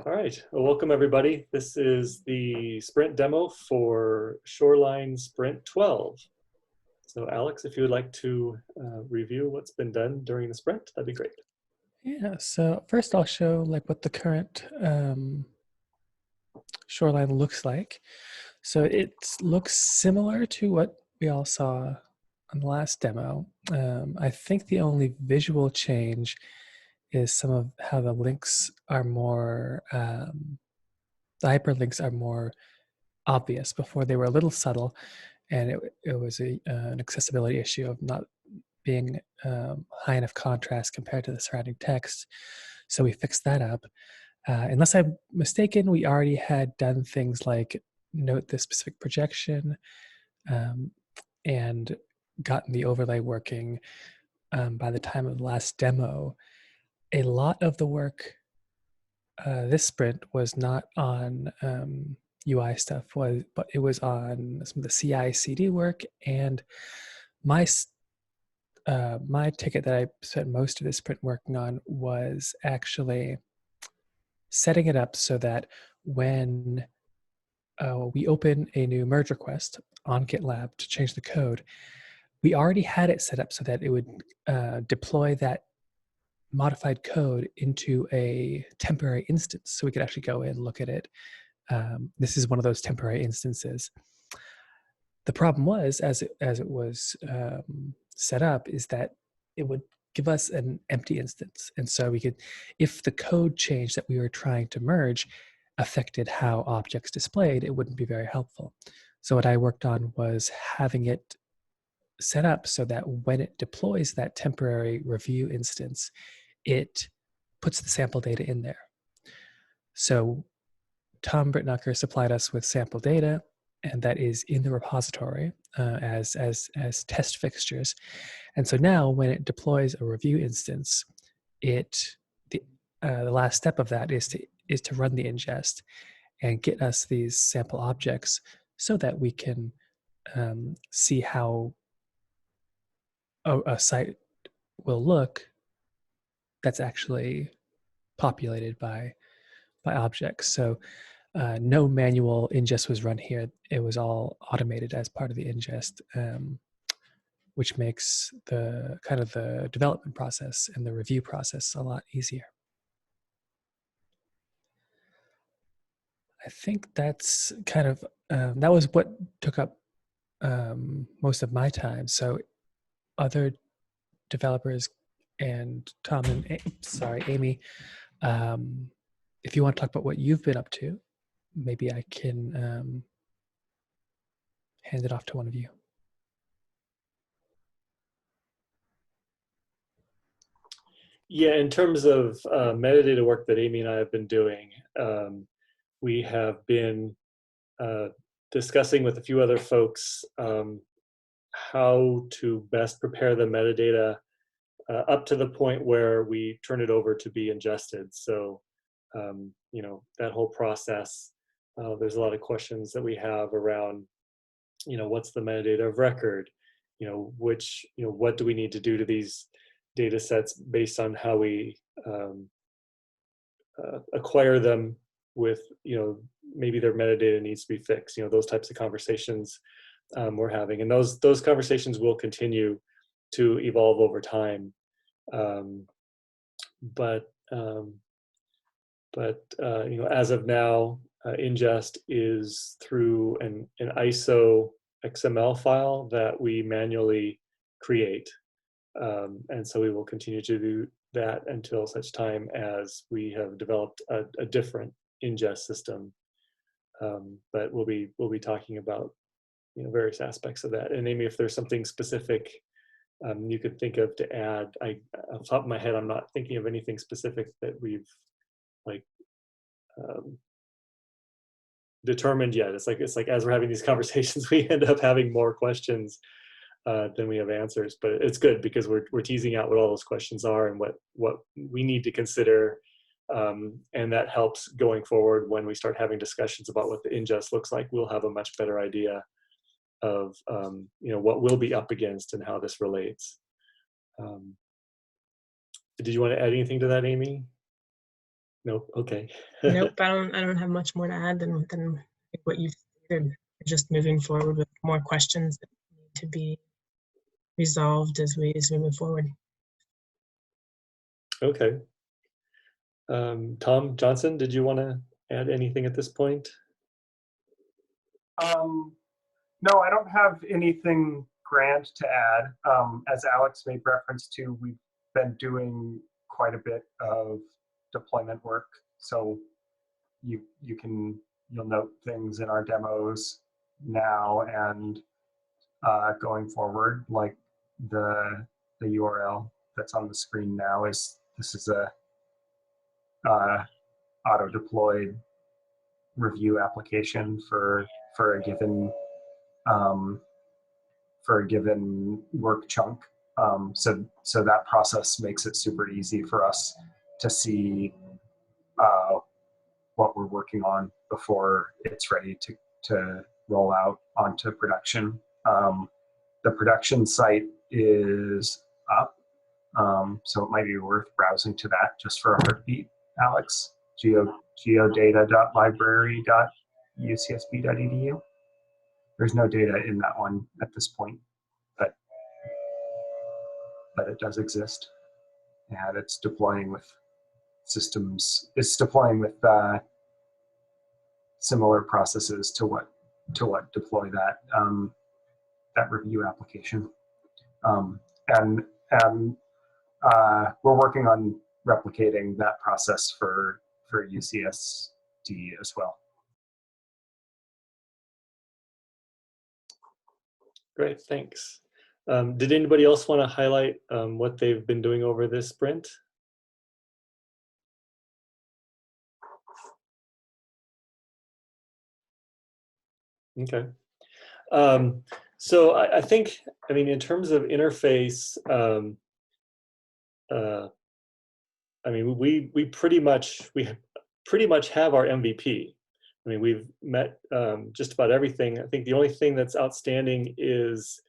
All right, well, welcome everybody. This is the sprint demo for Shoreline Sprint 12. So Alex, if you would like to review what's been done during the sprint, that'd be great. Yeah, so first I'll show like what the current shoreline looks like. So it looks similar to what we all saw on the last demo. I think the only visual change is some of how the links are more, the hyperlinks are more obvious. Before they were a little subtle, and it was an accessibility issue of not being high enough contrast compared to the surrounding text. So we fixed that up. Unless I'm mistaken, we already had done things like note the specific projection um, and gotten the overlay working by the time of the last demo. A lot of the work this sprint was not on UI stuff, but it was on some of the CI/CD work, and my my ticket that I spent most of this sprint working on was actually setting it up so that when we open a new merge request on GitLab to change the code, we already had it set up so that it would deploy that modified code into a temporary instance. So we could actually go in and look at it. This is one of those temporary instances. The problem was, as it was set up, is that it would give us an empty instance. And so we could, if the code change that we were trying to merge affected how objects displayed, it wouldn't be very helpful. So what I worked on was having it set up so that when it deploys that temporary review instance, it puts the sample data in there. So Tom Brittnacker supplied us with sample data, and that is in the repository as test fixtures. And so now when it deploys a review instance, the last step of that is to run the ingest and get us these sample objects so that we can see how a site will look that's actually populated by objects. So no manual ingest was run here. It was all automated as part of the ingest, which makes the kind of the development process and the review process a lot easier. I think that's kind of that was what took up most of my time. So other developers and Tom and Amy, if you want to talk about what you've been up to, maybe I can hand it off to one of you. Yeah, in terms of metadata work that Amy and I have been doing, we have been discussing with a few other folks how to best prepare the metadata up to the point where we turn it over to be ingested. So, that whole process, there's a lot of questions that we have around, what's the metadata of record? What do we need to do to these data sets based on how we acquire them with, maybe their metadata needs to be fixed, those types of conversations we're having. And those conversations will continue to evolve over time. Um, but um, as of now, ingest is through an ISO XML file that we manually create. And so we will continue to do that until such time as we have developed a different ingest system. But we'll be talking about various aspects of that. And Amy, if there's something specific you could think of to add, off the top of my head, I'm not thinking of anything specific that we've like determined yet. It's like as we're having these conversations, we end up having more questions than we have answers. But it's good because we're teasing out what all those questions are and what we need to consider, and that helps going forward when we start having discussions about what the ingest looks like. We'll have a much better idea of what we'll be up against and how this relates. Did you want to add anything to that, Amy? Nope. Okay. Nope, I don't have much more to add than what you've stated. Just moving forward with more questions that need to be resolved as we move forward. Okay. Tom Johnson, did you want to add anything at this point? No, I don't have anything grand to add. As Alex made reference to, we've been doing quite a bit of deployment work. So you'll note things in our demos now and going forward, like the URL that's on the screen now is a auto deployed review application for a given work chunk. So that process makes it super easy for us to see what we're working on before it's ready to roll out onto production. The production site is up, so it might be worth browsing to that just for a heartbeat, Alex. geodata.library.ucsb.edu. There's no data in that one at this point, but it does exist, and it's deploying with systems. It's deploying with similar processes to what deploy that that review application, and we're working on replicating that process for UCSD as well. Great, thanks. Did anybody else want to highlight what they've been doing over this sprint? Okay. So I think, I mean, in terms of interface, I mean, we pretty much have our MVP. I mean, we've met just about everything. I think the only thing that's outstanding is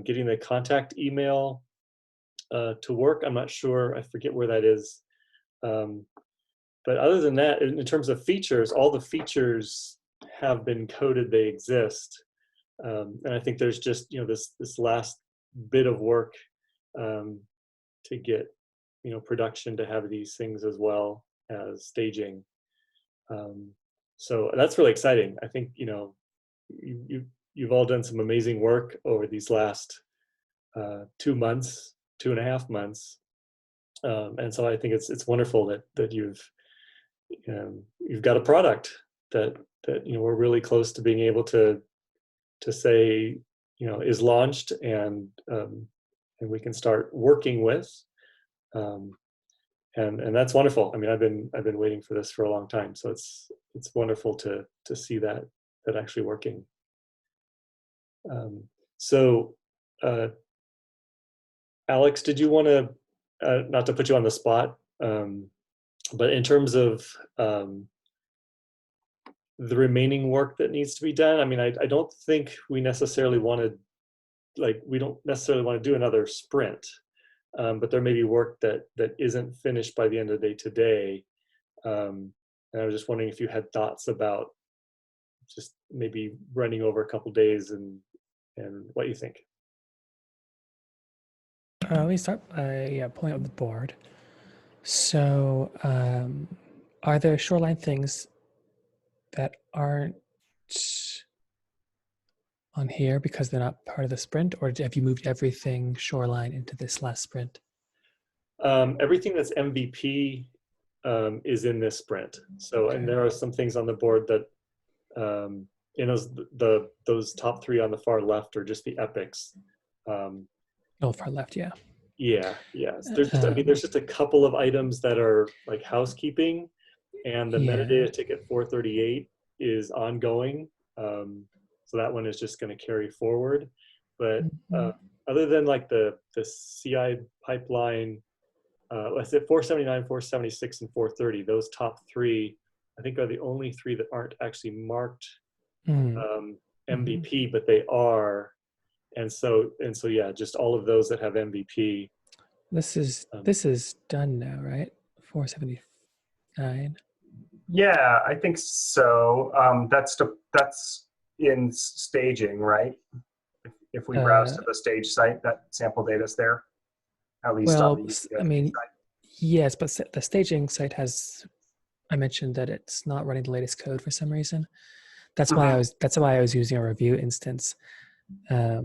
getting the contact email to work. I'm not sure, I forget where that is. But other than that, in terms of features, all the features have been coded, they exist. And I think there's just, this last bit of work to get, production to have these things as well as staging. So that's really exciting. I think, you've all done some amazing work over these last 2 months, 2.5 months. And so I think it's wonderful that you've got a product that we're really close to being able to say is launched and we can start working with, and that's wonderful. I mean, I've been waiting for this for a long time, so it's wonderful to see that actually working. So Alex, did you want to, not to put you on the spot, but in terms of the remaining work that needs to be done, I mean, I don't think we necessarily want to, we don't necessarily want to do another sprint, but there may be work that isn't finished by the end of the day today. And I was just wondering if you had thoughts about just maybe running over a couple days and what you think. Let me start by pulling up the board. So are there Shoreline things that aren't on here because they're not part of the sprint, or have you moved everything Shoreline into this last sprint? Everything that's MVP is in this sprint. So, and there are some things on the board that, those top 3 on the far left are just the epics. Oh, far left, yeah. Yeah. There's just, I mean, there's just a couple of items that are like housekeeping, and the metadata ticket 438 is ongoing. So that one is just going to carry forward. But other than like the CI pipeline, let's say 479, 476, and 430, those top 3, I think, are the only 3 that aren't actually marked MVP, but they are. And so yeah, just all of those that have MVP. This is done now, right? 470. 479? Yeah, I think so. That's in staging, right? If we browse to the stage site, that sample data's there, at least on Well, the I mean, yes, but the staging site has, I mentioned that it's not running the latest code for some reason. That's why I was using a review instance. Yeah,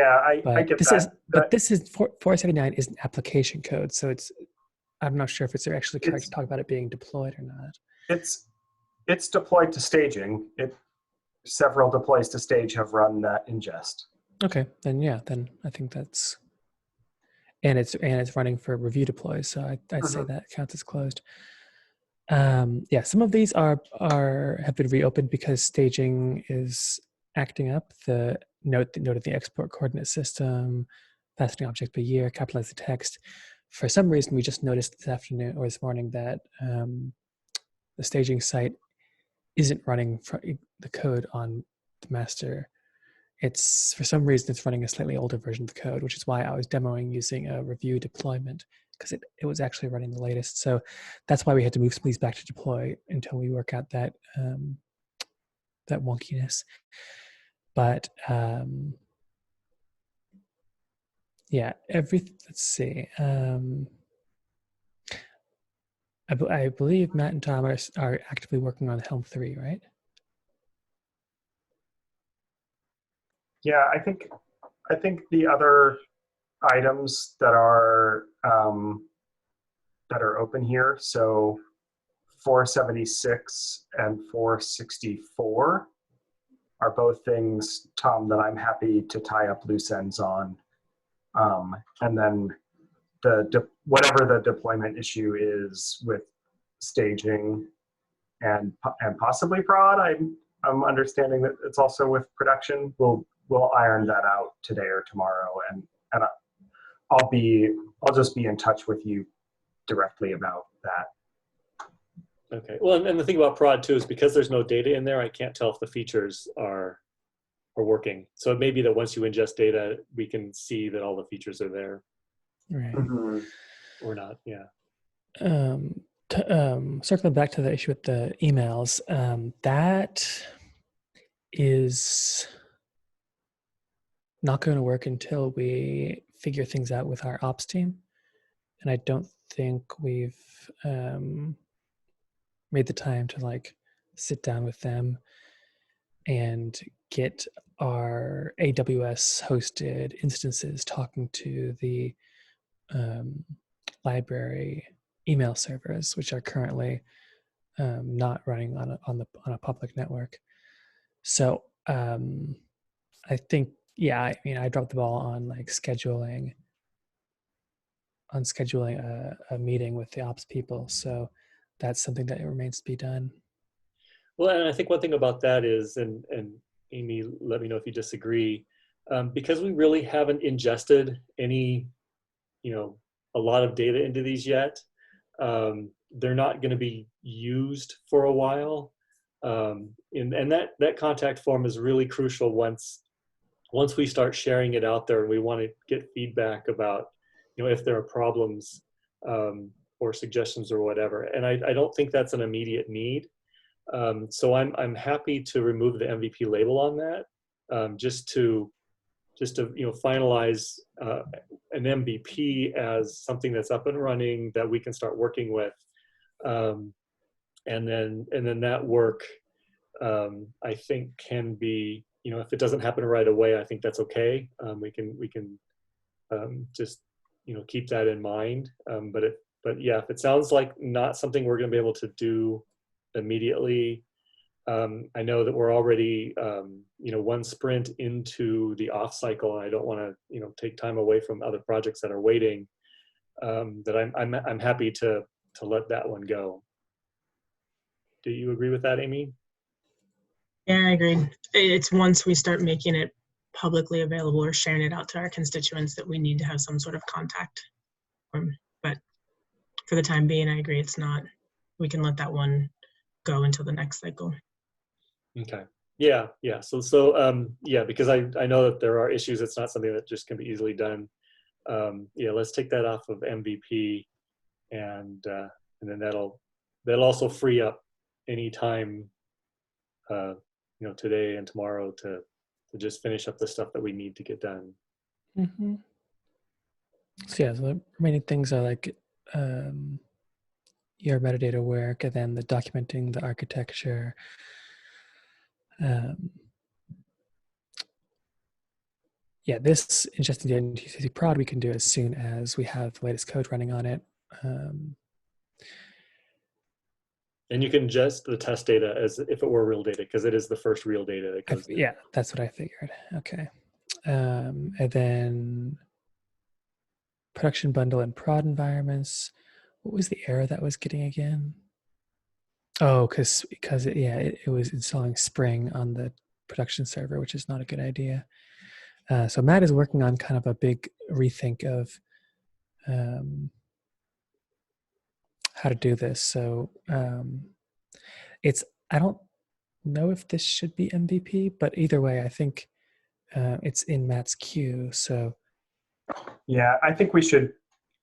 I But get this that. is, but this is 479 is an application code, so I'm not sure if it's actually correct to talk about it being deployed or not. It's deployed to staging. Several deploys to stage have run that ingest. Okay, then yeah, then I think that's, and it's running for review deploys, so I'd say that counts as closed. Yeah, some of these have been reopened because staging is acting up. The note of the export coordinate system, faceting object per year, capitalize the text. For some reason, we just noticed this afternoon or this morning that the staging site isn't running the code on the master. It's, for some reason, it's running a slightly older version of the code, which is why I was demoing using a review deployment, because it was actually running the latest. So that's why we had to move some of these back to deploy until we work out that that wonkiness. But yeah, let's see. I believe Matt and Tom are actively working on Helm 3, right? Yeah, I think the other items that are open here, so 476 and 464 are both things, Tom, that I'm happy to tie up loose ends on. And then whatever the deployment issue is with staging and possibly prod, I'm understanding that it's also with production. We'll iron that out today or tomorrow, and I'll just be in touch with you directly about that. Okay. Well, and the thing about prod too is because there's no data in there, I can't tell if the features are working. So it may be that once you ingest data, we can see that all the features are there. Right. Or not. Yeah. Circling back to the issue with the emails, that is not going to work until we figure things out with our ops team. And I don't think we've made the time to like sit down with them and get our AWS hosted instances talking to the library email servers, which are currently not running on a public network. So I think, yeah, I mean, I dropped the ball on like scheduling a meeting with the ops people. So that's something that remains to be done. Well, and I think one thing about that is, and Amy, let me know if you disagree, because we really haven't ingested any, a lot of data into these yet. They're not going to be used for a while. And that contact form is really crucial once we start sharing it out there, and we want to get feedback about, if there are problems or suggestions or whatever. And I don't think that's an immediate need. So I'm happy to remove the MVP label on that, just to finalize an MVP as something that's up and running that we can start working with, and then that work I think can be, if it doesn't happen right away, I think that's okay. We can just keep that in mind. But yeah, if it sounds like not something we're going to be able to do immediately, I know that we're already one sprint into the off cycle, and I don't want to take time away from other projects that are waiting. That I'm happy to let that one go. Do you agree with that, Amy? Yeah, I agree. It's once we start making it publicly available or sharing it out to our constituents that we need to have some sort of contact. But for the time being, I agree. It's not. We can let that one go until the next cycle. Okay. Yeah. So yeah, because I know that there are issues. It's not something that just can be easily done. Yeah, let's take that off of MVP, and then that'll that'll also free up any time, today and tomorrow to just finish up the stuff that we need to get done. Mm-hmm. So yeah, so the remaining things are like your metadata work, and then the documenting the architecture. Yeah, this ingesting data into UCC prod we can do as soon as we have the latest code running on it. And you can ingest the test data as if it were real data, because it is the first real data that goes in. Yeah, that's what I figured. Okay. And then production bundle and prod environments. What was the error that was getting again? Oh, because it was installing Spring on the production server, which is not a good idea. So Matt is working on kind of a big rethink of how to do this. So I don't know if this should be MVP, but either way, I think it's in Matt's queue. So Yeah, I think we should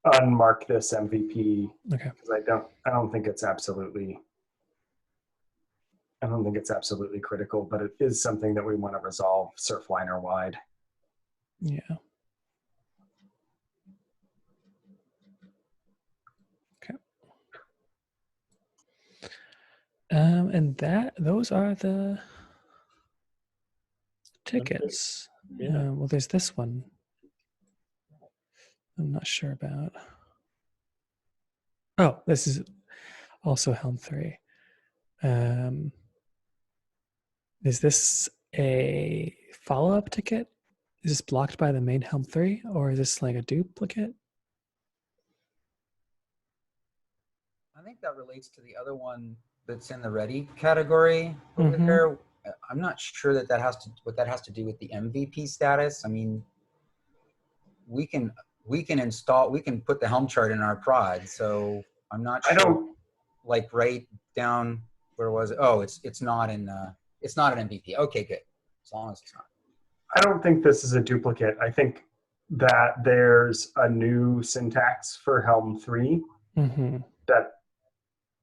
unmark this MVP okay. because I don't think it's absolutely critical, but it is something that we want to resolve surfliner wide. Yeah. Okay. And those are the tickets. Yeah. Well, there's this one. I'm not sure about. Oh, this is also Helm 3. Is this a follow-up ticket? Is this blocked by the main Helm 3, or is this like a duplicate? I think that relates to the other one that's in the ready category over Mhm. there. I'm not sure what that has to do with the MVP status. I mean, we can put the Helm chart in our prod. So I'm not sure. Like right down, where was it? Oh, it's not an MVP. Okay, good. As long as it's not. I don't think this is a duplicate. I think that there's a new syntax for Helm 3 that,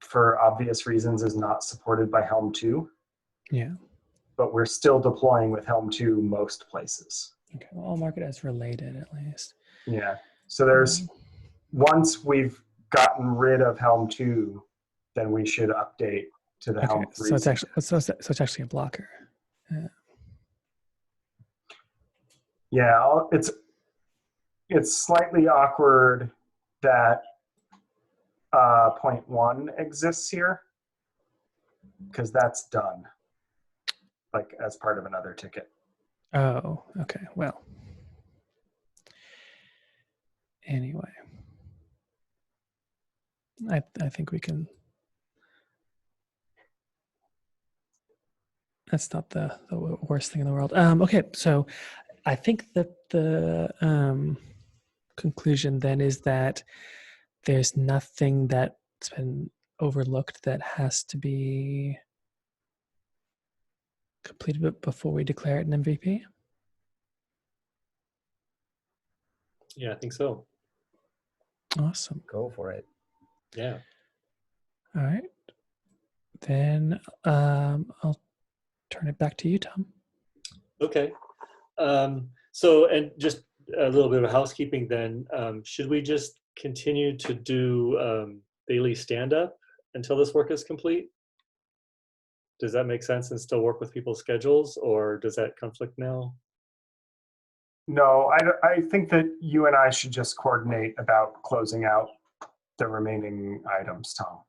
for obvious reasons, is not supported by Helm 2. Yeah. But we're still deploying with Helm 2 most places. Okay, well, I'll mark it as related at least. Yeah. So there's, once we've gotten rid of Helm 2, then we should update to the Helm 3. So it's actually a blocker. Yeah, it's slightly awkward that point 1 exists here, because that's done, like as part of another ticket. Oh, okay. Well, anyway, I think we can. That's not the worst thing in the world. Okay, so I think that the conclusion then is that there's nothing that's been overlooked that has to be completed before we declare it an MVP. Yeah, I think so. Awesome. Go for it. Yeah. All right. Then I'll turn it back to you, Tom. Okay. So, and just a little bit of housekeeping then, should we just continue to do daily stand-up until this work is complete? Does that make sense and still work with people's schedules, or does that conflict now? No, I think that you and I should just coordinate about closing out the remaining items, Tom.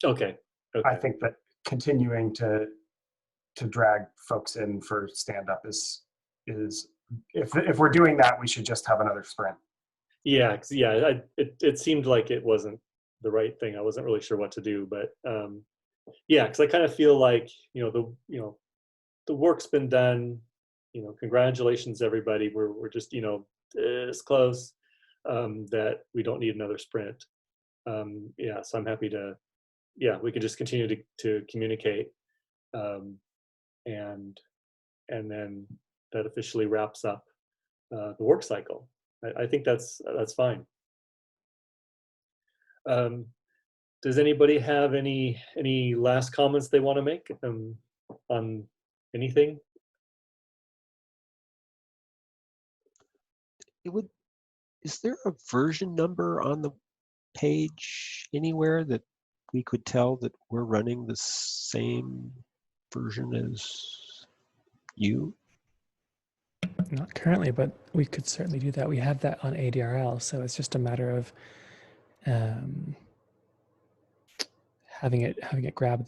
Okay. I think that continuing to drag folks in for stand-up is if we're doing that, we should just have another sprint. Yeah, it seemed like it wasn't the right thing. I wasn't really sure what to do, but yeah, because I kind of feel like the work's been done. Congratulations everybody. We're just it's close that we don't need another sprint. Yeah, so I'm happy to. Yeah, we could just continue to communicate, and then that officially wraps up the work cycle. I think that's fine. does anybody have any last comments they want to make on anything? Is there a version number on the page anywhere that we could tell that we're running the same version as you? Not currently, but we could certainly do that. We have that on ADRL, so it's just a matter of having it grab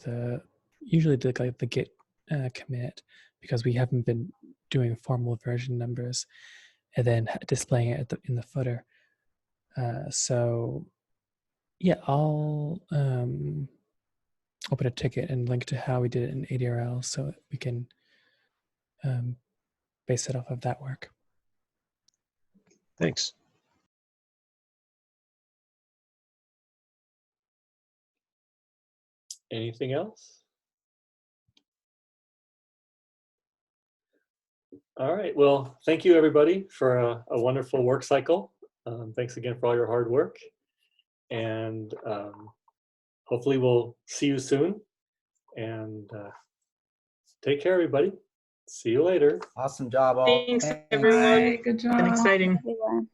usually the git commit, because we haven't been doing formal version numbers, and then displaying it in the footer. So yeah, I'll open a ticket and link to how we did it in ADRL, so we can base it off of that work. Thanks. Anything else? All right. Well, thank you everybody for a wonderful work cycle. Thanks again for all your hard work. And hopefully we'll see you soon. And take care, everybody. See you later. Awesome job, all. Thanks, everyone. Good job. Been exciting. Everyone.